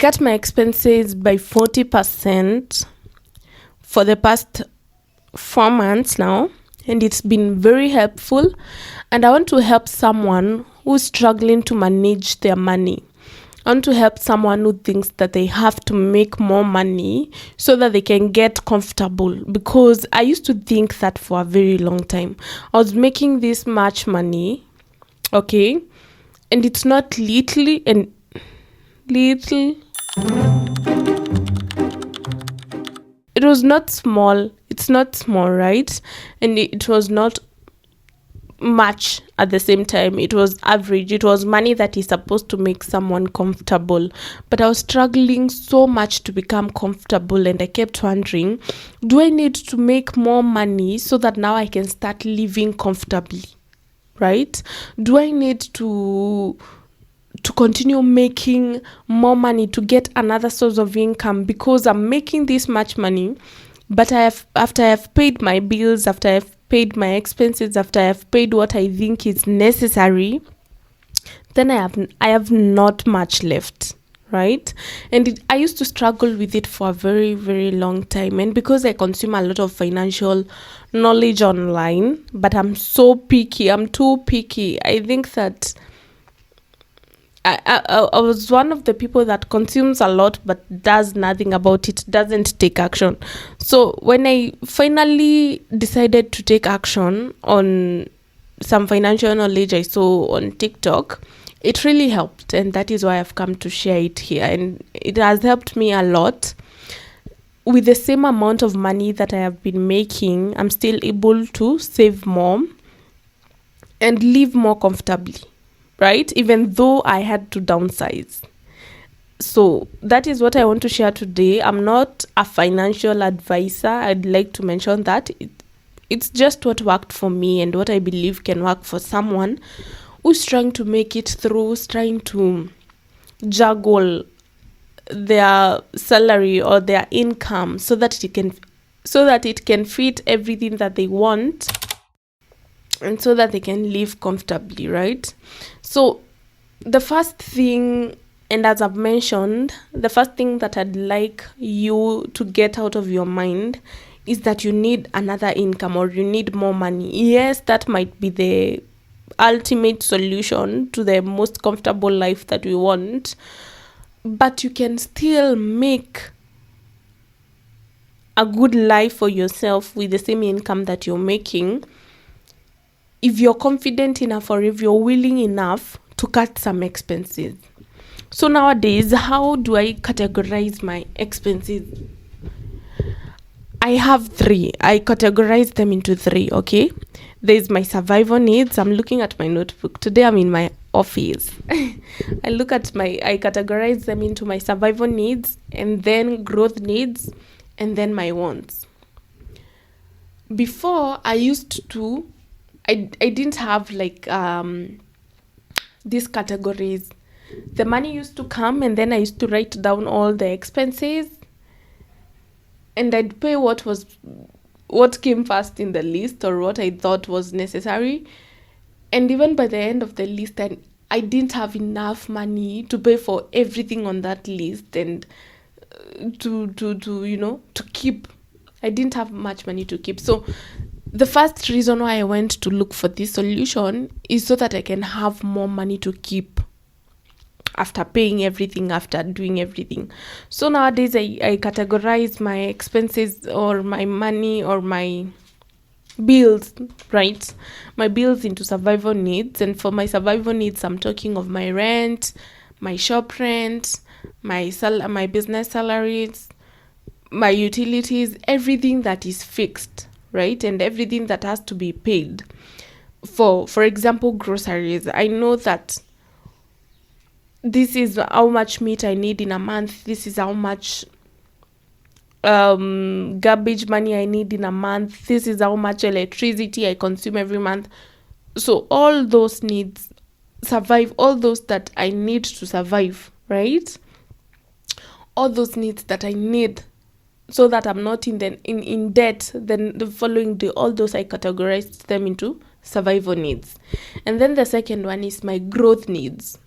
cut my expenses by 40% for the past 4 months now, and it's been very helpful. And I want to help someone who's struggling to manage their money. I want to help someone who thinks that they have to make more money so that they can get comfortable, because I used to think that for a very long time. I was making this much money, okay, and it's not little and little. It was not small. It's not small, right? And it was not much at the same time. It was average. It was money that is supposed to make someone comfortable, but I was struggling so much to become comfortable, and I kept wondering, do I need to make more money so that now I can start living comfortably, right? Do I need to continue making more money to get another source of income, because I'm making this much money, but after I have paid my bills, after I have paid my expenses, after I have paid what I think is necessary, then I have not much left, right? And I used to struggle with it for a very, very long time. And because I consume a lot of financial knowledge online, but I'm so picky, I'm too picky. I think that I was one of the people that consumes a lot but does nothing about it, doesn't take action. So when I finally decided to take action on some financial knowledge I saw on TikTok, it really helped, and that is why I've come to share it here. And it has helped me a lot. With the same amount of money that I have been making, I'm still able to save more and live more comfortably, right? Even though I had to downsize. So that is what I want to share today. I'm not a financial advisor. I'd like to mention that. It's just what worked for me and what I believe can work for someone who's trying to make it through, who's trying to juggle their salary or their income so that it can fit everything that they want, and so that they can live comfortably, right? So the first thing, and as I've mentioned, the first thing that I'd like you to get out of your mind is that you need another income, or you need more money. Yes, that might be the ultimate solution to the most comfortable life that we want, but you can still make a good life for yourself with the same income that you're making, if you're confident enough, or if you're willing enough to cut some expenses. So nowadays, how do I categorize my expenses? I have 3. I categorize them into 3, okay? There's my survival needs. I'm looking at my notebook. Today I'm in my office. I categorize them into my survival needs, and then growth needs, and then my wants. Before, I didn't have like these categories. The money used to come, and then I used to write down all the expenses, and I'd pay what came first in the list, or what I thought was necessary. And even by the end of the list, I didn't have enough money to pay for everything on that list, and to keep. I didn't have much money to keep. So the first reason why I went to look for this solution is so that I can have more money to keep after paying everything, after doing everything. So nowadays I categorize my expenses, or my money, or my bills, right? My bills into survival needs. And for my survival needs, I'm talking of my rent, my shop rent, my business salaries, my utilities, everything that is fixed, right? And everything that has to be paid. For example, groceries. I know that this is how much meat I need in a month. This is how much garbage money I need in a month. This is how much electricity I consume every month. So all those needs survive, all those that I need to survive, right? All those needs that I need so that I'm not in debt. Then the following day, all those I categorized them into survival needs. And then the second one is my growth needs.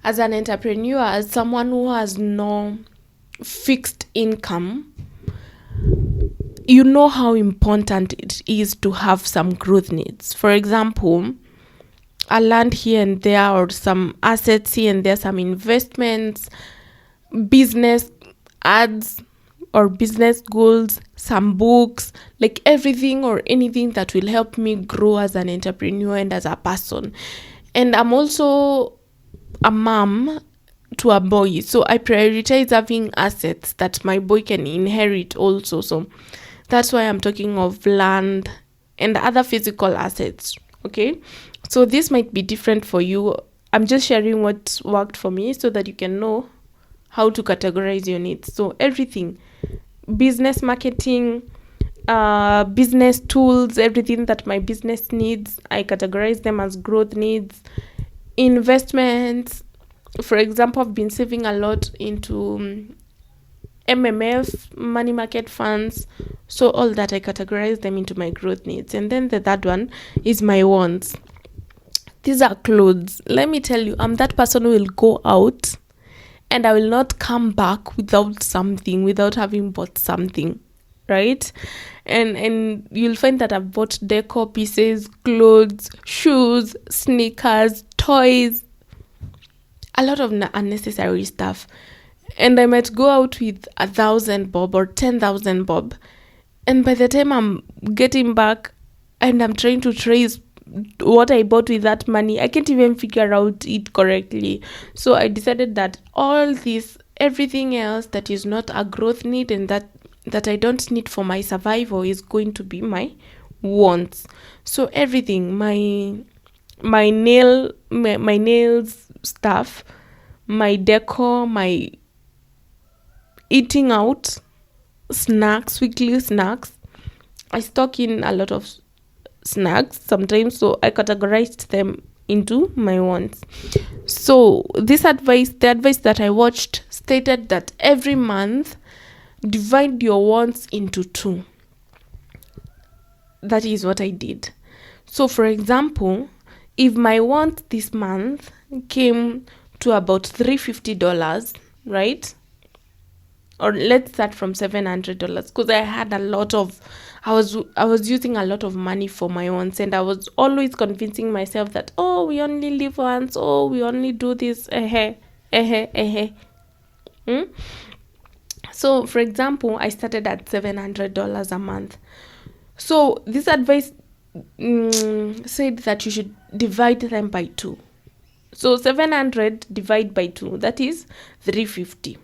As an entrepreneur, as someone who has no fixed income, you know how important it is to have some growth needs. For example, a land here and there, or some assets here and there, some investments, business ads or business goals, some books, like everything or anything that will help me grow as an entrepreneur and as a person. And I'm also a mom to a boy, so I prioritize having assets that my boy can inherit also. So that's why I'm talking of land and other physical assets. Okay, so this might be different for you. I'm just sharing what worked for me so that you can know how to categorize your needs. So everything, business marketing, business tools, everything that my business needs, I categorize them as growth needs. Investments, for example, I've been saving a lot into MMF, money market funds. So all that, I categorize them into my growth needs. And then the third one is my wants. These are clothes. Let me tell you, I'm that person who will go out and I will not come back without something, without having bought something, right? And you'll find that I've bought decor pieces, clothes, shoes, sneakers, toys, a lot of unnecessary stuff. And I might go out with 1,000 bob or 10,000 bob, and by the time I'm getting back and I'm trying to trace what I bought with that money, I can't even figure out it correctly. So I decided that all this, everything else that is not a growth need and that I don't need for my survival, is going to be my wants. So everything, my nails stuff, my decor, my eating out, snacks, weekly snacks. I stock in a lot of snacks sometimes, so I categorized them into my wants. So the advice that I watched stated that every month, divide your wants into 2. That is what I did. So for example, if my want this month came to about $350, right? Or let's start from $700, because I had I was using a lot of money for my wants, and I was always convincing myself that, oh, we only live once, oh, we only do this, So for example, I started at $700 a month. So this advice said that you should divide them by 2. So 700 divide by 2, that is 350.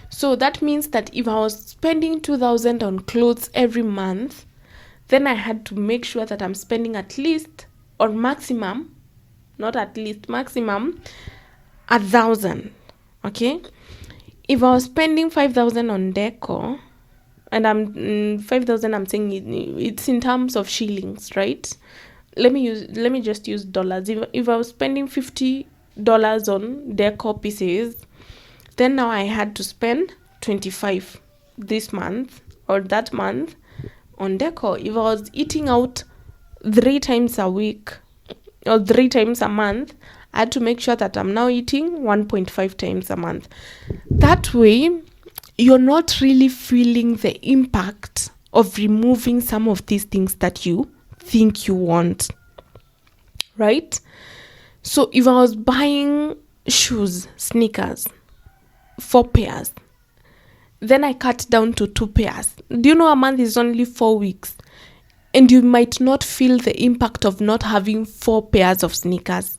So that means that if I was spending 2,000 on clothes every month, then I had to make sure that I'm spending at least, or maximum, not at least, maximum, 1,000. Okay? If I was spending 5,000 on decor, and I'm 5,000, I'm saying it's in terms of shillings, right? Let me just use dollars. If I was spending $50 on decor pieces, then now I had to spend 25 this month or that month on decor. If I was eating out 3 times a week or 3 times a month, I had to make sure that I'm now eating 1.5 times a month. That way, you're not really feeling the impact of removing some of these things that you think you want, right? So if I was buying shoes, sneakers, 4 pairs, then I cut down to 2 pairs. Do you know a month is only 4 weeks? And you might not feel the impact of not having 4 pairs of sneakers.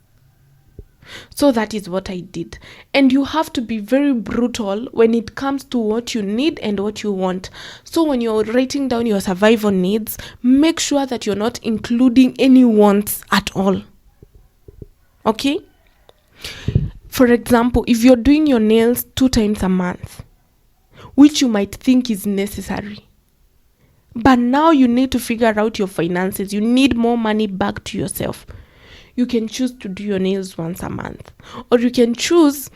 So that is what I did. And you have to be very brutal when it comes to what you need and what you want. So when you're writing down your survival needs, make sure that you're not including any wants at all. Okay? For example, if you're doing your nails 2 times a month, which you might think is necessary, but now you need to figure out your finances. You need more money back to yourself. You can choose to do your nails once a month, or you can choose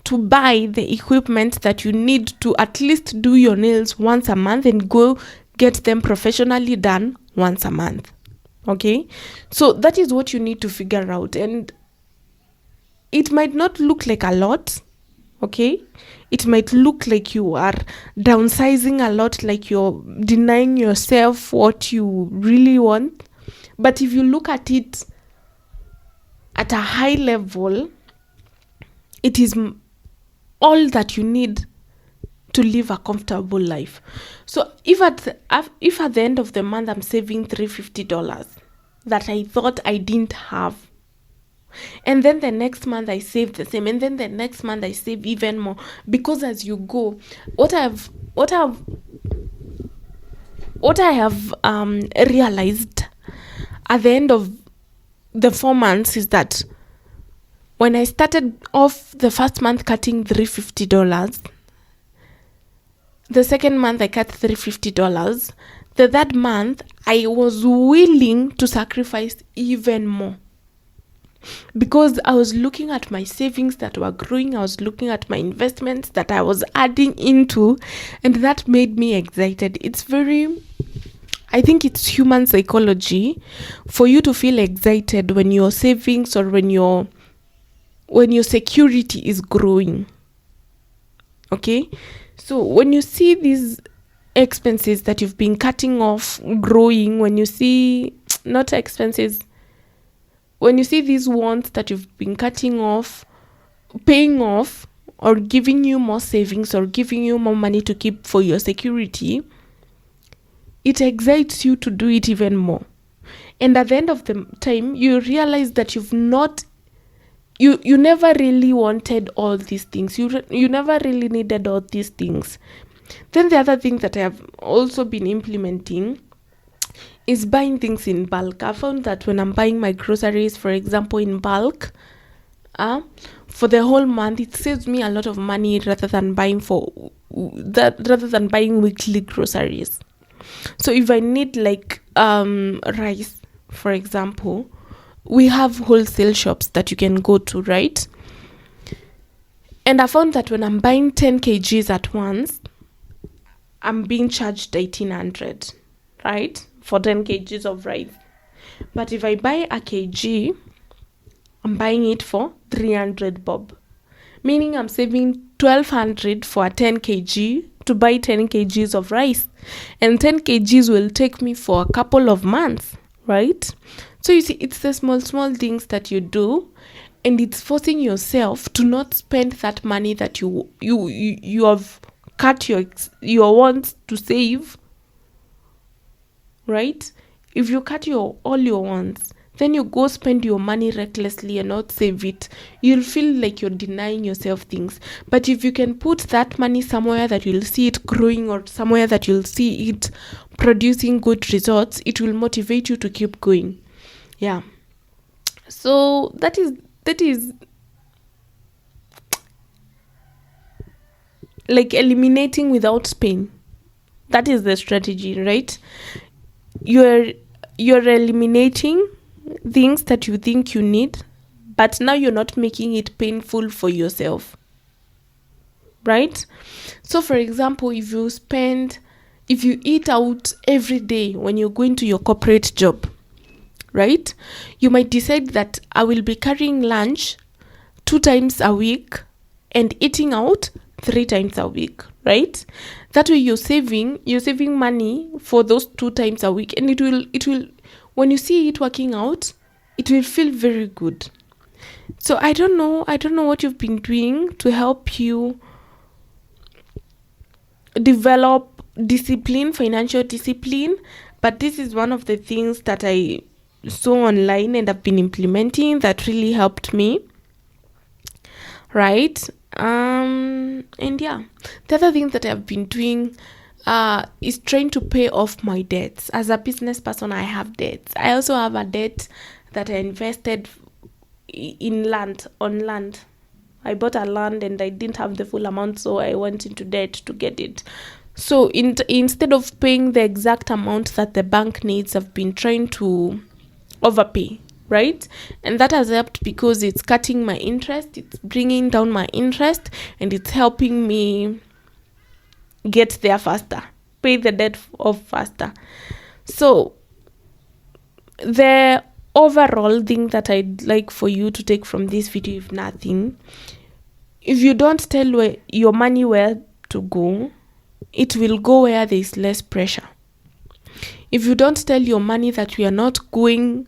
to buy the equipment that you need to at least do your nails once a month and go get them professionally done once a month. Okay? So that is what you need to figure out. And it might not look like a lot, okay? It might look like you are downsizing a lot, like you're denying yourself what you really want. But if you look at it at a high level, it is all that you need to live a comfortable life. So if at the end of the month I'm saving $350 that I thought I didn't have, and then the next month I save the same, and then the next month I save even more, because as you go, what I have realized at the end of the 4 months is that when I started off the first month cutting $350, the second month I cut $350, the third month I was willing to sacrifice even more, because I was looking at my savings that were growing, I was looking at my investments that I was adding into, and that made me excited. I think it's human psychology for you to feel excited when your savings or when your security is growing. Okay? So when you see these expenses that you've been cutting off growing, when you see not expenses, when you see these wants that you've been cutting off paying off, or giving you more savings, or giving you more money to keep for your security, it excites you to do it even more. And at the end of the time, you realize that you never really wanted all these things. You never really needed all these things. Then the other thing that I have also been implementing is buying things in bulk. I found that when I'm buying my groceries, for example, in bulk, for the whole month, it saves me a lot of money rather than buying weekly groceries. So if I need like rice, for example, we have wholesale shops that you can go to, right? And I found that when I'm buying 10 kgs at once, I'm being charged 1,800, right? For 10 kgs of rice. But if I buy a kg, I'm buying it for 300 bob. Meaning I'm saving 1,200 for a 10 kg to buy 10 kgs of rice. And 10 kgs will take me for a couple of months, right? So you see, it's the small things that you do, and it's forcing yourself to not spend that money that you have cut your wants to save, right? If you cut all your wants, then you go spend your money recklessly and not save it, you'll feel like you're denying yourself things. But if you can put that money somewhere that you'll see it growing, or somewhere that you'll see it producing good results, it will motivate you to keep going. Yeah. So that is like eliminating without pain. That is the strategy, right? You're eliminating things that you think you need, but now you're not making it painful for yourself, right? So for example, if you eat out every day when you're going to your corporate job, right? You might decide that I will be carrying lunch 2 times a week and eating out 3 times a week, right? That way you're saving money for those 2 times a week, and it will when you see it working out, it will feel very good. So I don't know what you've been doing to help you develop financial discipline, but this is one of the things that I saw online and I've been implementing that really helped me, right? And yeah, the other thing that I've been doing is trying to pay off my debts. As a business person, I have debts. I also have a debt that I invested on land. I bought a land and I didn't have the full amount, so I went into debt to get it. So instead of paying the exact amount that the bank needs, I've been trying to overpay, right? And that has helped because it's cutting my interest, it's bringing down my interest, and it's helping me get there faster, pay the debt off faster. So the overall thing that I'd like for you to take from this video, if nothing, if you don't tell your money where to go, it will go where there is less pressure. If you don't tell your money that we are not going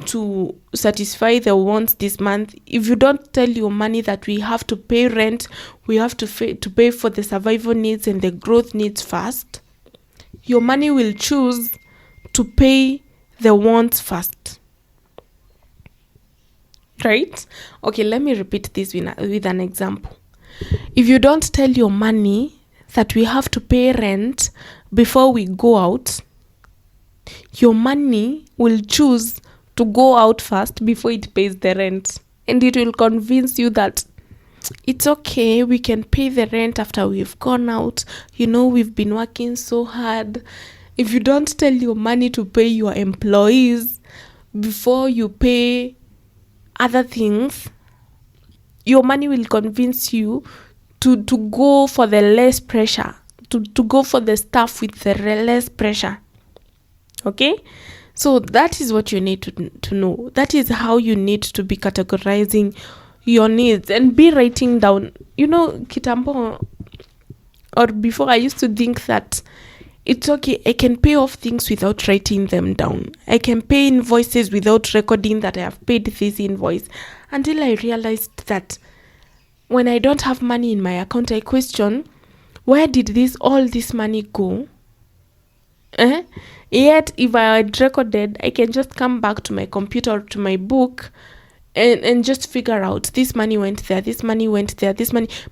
to satisfy the wants this month, if you don't tell your money that we have to pay rent, we have to pay for the survival needs and the growth needs first, your money will choose to pay the wants first. Right? Okay, let me repeat this with an example. If you don't tell your money that we have to pay rent before we go out, your money will choose to go out first before it pays the rent. And it will convince you that it's okay, we can pay the rent after we've gone out. We've been working so hard. If you don't tell your money to pay your employees before you pay other things, your money will convince you to go for the less pressure, to go for the stuff with the less pressure. Okay? So that is what you need to know. That is how you need to be categorizing your needs and be writing down. Kitambo, or before, I used to think that it's okay, I can pay off things without writing them down. I can pay invoices without recording that I have paid this invoice. Until I realized that when I don't have money in my account, I question, where did all this money go? Yet, if I had recorded, I can just come back to my computer or to my book and just figure out, this money went there, this money went there,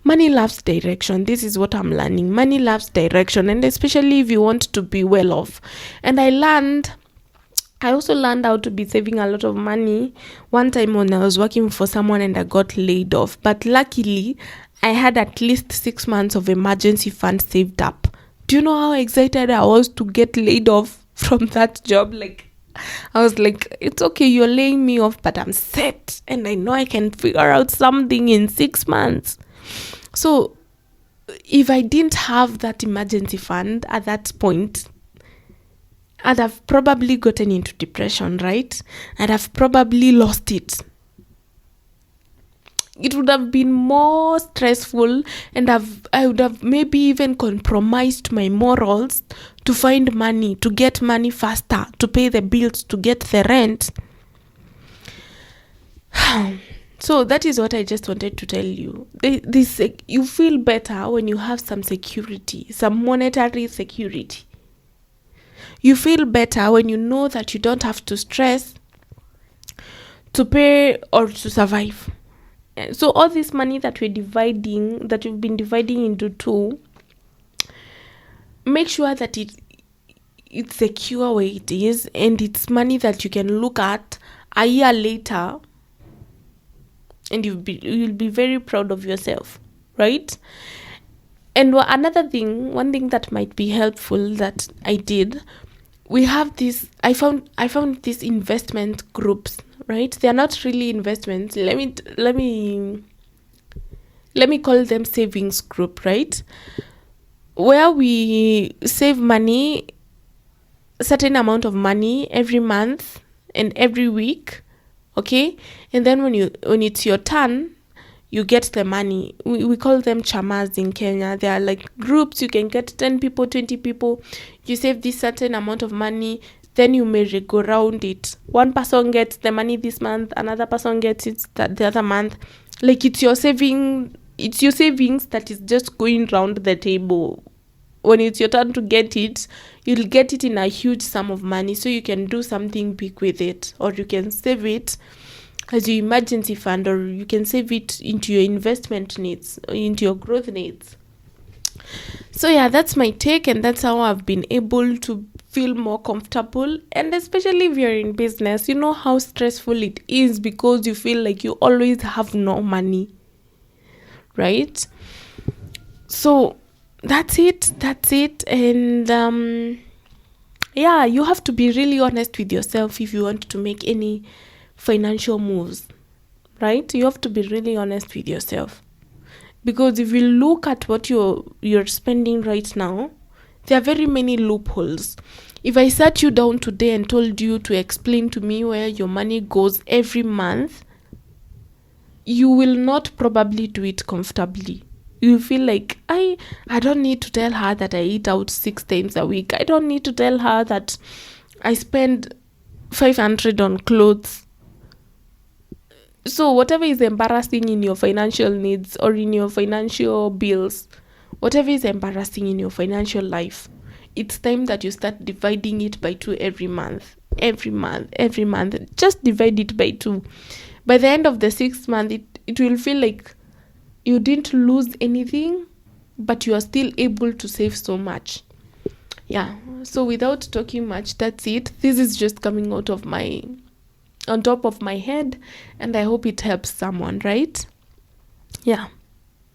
money loves direction. This is what I'm learning. Money loves direction, and especially if you want to be well off. And I also learned how to be saving a lot of money one time when I was working for someone and I got laid off. But luckily, I had at least 6 months of emergency fund saved up. Do you know how excited I was to get laid off from that job? I was like, it's okay, you're laying me off, but I'm set and I know I can figure out something in 6 months. So if I didn't have that emergency fund at that point, I'd have probably gotten into depression, right? I'd have probably lost it. It would have been more stressful, and I would have maybe even compromised my morals to find money, to get money faster, to pay the bills, to get the rent. So that is what I just wanted to tell you. You feel better when you have some security, some monetary security. You feel better when you know that you don't have to stress to pay or to survive. So all this money that we've been dividing into two, make sure that it's secure where it is, and it's money that you can look at a year later and you'll be very proud of yourself, right? And one thing that might be helpful that I did, we have this, I found these investment groups, right? They are not really investments. Let me call them savings group, right? Where we save money, a certain amount of money every month and every week, okay? And then when it's your turn, you get the money. We call them chamas in Kenya. They are like groups. You can get 10 people, 20 people. You save this certain amount of money. Then you may go around it. One person gets the money this month. Another person gets it the other month. Like it's your savings that is just going round the table. When it's your turn to get it, you'll get it in a huge sum of money. So you can do something big with it. Or you can save it as your emergency fund, or you can save it into your investment needs, into your growth needs. So yeah, that's my take, and that's how I've been able to feel more comfortable. And especially if you're in business, you know how stressful it is because you feel like you always have no money, right? So that's it. And yeah, you have to be really honest with yourself if you want to make any financial moves, right? You have to be really honest with yourself, because if you look at what you're spending right now, there are very many loopholes. If I sat you down today and told you to explain to me where your money goes every month, you will not probably do it comfortably. You feel like, I don't need to tell her that I eat out 6 times a week. I don't need to tell her that I spend 500 on clothes. So whatever is embarrassing in your financial needs or in your financial bills, whatever is embarrassing in your financial life, it's time that you start dividing it by 2 every month. Every month. Just divide it by 2. By the end of the 6th month, it will feel like you didn't lose anything, but you are still able to save so much. Yeah. So without talking much, that's it. This is just coming out of on top of my head, and I hope it helps someone, right? Yeah.